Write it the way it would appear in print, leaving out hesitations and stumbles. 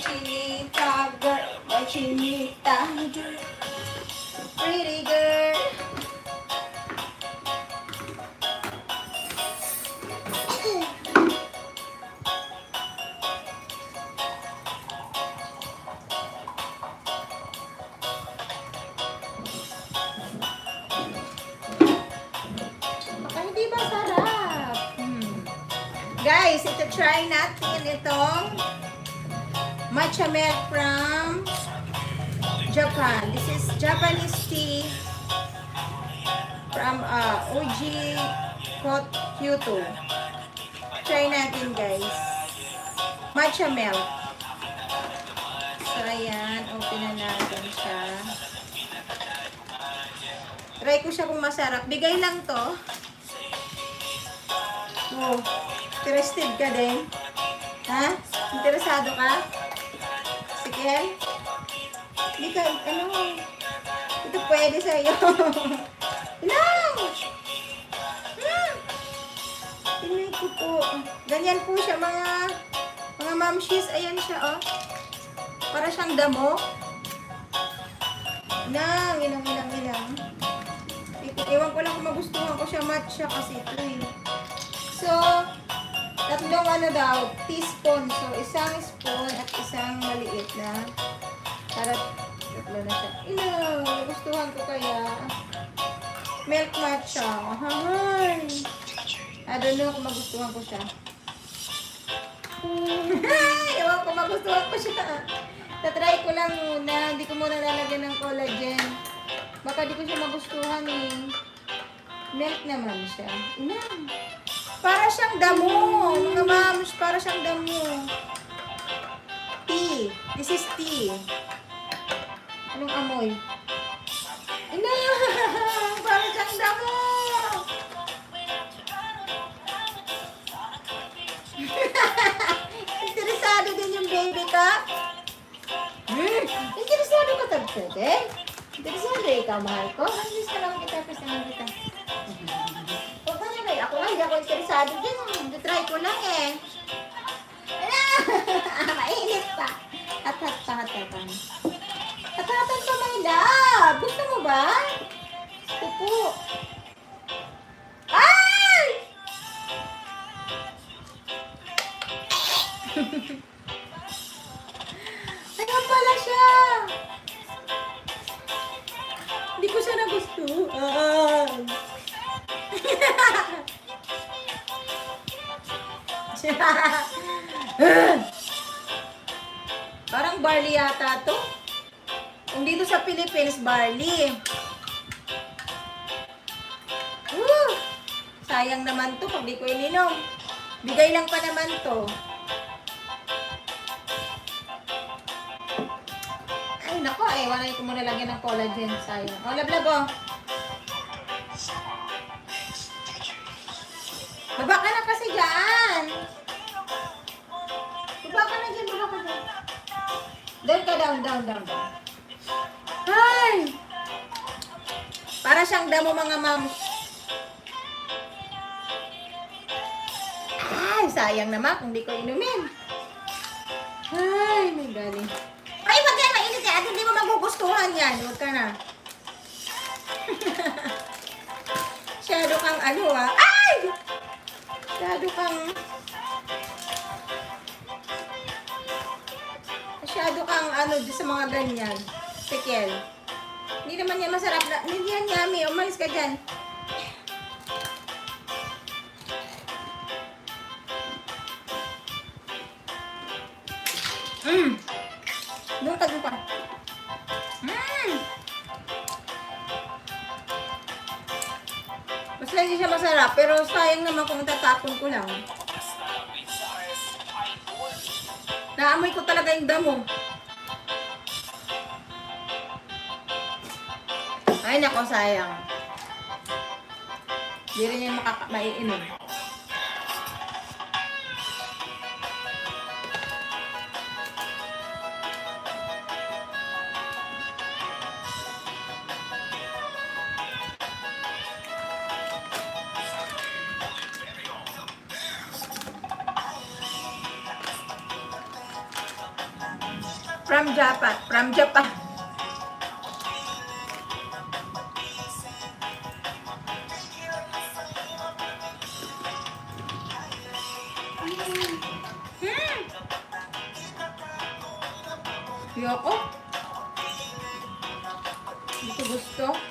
chinita girl, my chinita girl, pretty girl. Baka hindi ba sarap? Guys, ito try natin itong matcha milk from Japan. This is Japanese tea from OG Kyoto. Try natin guys. Matcha milk. So ayan, open na natin siya. Try ko siya kung masarap. Bigay lang to. Oh, interested ka din? Ha? Interesado ka? Sige. Hindi ka, ano? Ito pwede sa'yo. Ilang! Tinay ko po. Ganyan po siya mga mamshis. Ayan siya, oh. Para siyang damo. Ilang. Ewan ko lang kung magustuhan ko siya matcha kasi ito eh. So, tatlong ano daw, teaspoon. So, isang spoon at isang maliit na. Para tatlo na siya. Gustuhan ko kaya. Milk matcha. Ahay. I don't know kung magustuhan ko siya. Ewan ko magustuhan ko siya. Tatry ko lang muna. Hindi ko muna lalagyan ng collagen. Baka di ko siya magustuhan eh. Milk naman siya. Para siyang damo. Mga moms, para siyang damo. Tea. This is tea. Anong amoy? Para siyang damo. Interesado din yung baby ka? Interesado ka tagtade? Interesado ikaw, mahal ko? Miss ka lang kita, kasi naman kita. Huwag ka na ako nga, hindi ako interesado din. Try ko lang eh. Mainit pa. Hatan pa, my love. Gusto mo ba? Pupo. Ay! Ayan pala siya. Hindi ko siya nagustuhan. Parang barley yata to. Kung dito sa Philippines, barley. Sayang naman to pag di ko ininom. Bigay lang pa naman to. Ay, nako eh. Wala ko muna lagyan ng collagen. Sayang. O, lablab o. Baba ka na kasi dyan. Baba ka na dyan. Down ka, down. Ay! Para siyang damo mga ma'am. Ay, sayang naman kung di ko inumin. Ay, may galing. Ay, wag yan, mainit yan. At hindi mo magugustuhan yan. Huwag ka na. Masyado kang ano ah. Ay! Masyado kang ano sa mga ganyan. Pikel. Hindi naman yan masarap na. Hindi yan yummy. Umalis ka dyan. Doon ka. Mas lagi siya masarap. Pero sayang naman kung tatapon ko lang. Naamoy ko talaga yung damo. Ay, nako, sayang. Hindi rin yung maiinom. From Japan. From Japan. Yoko. Hindi ko gusto.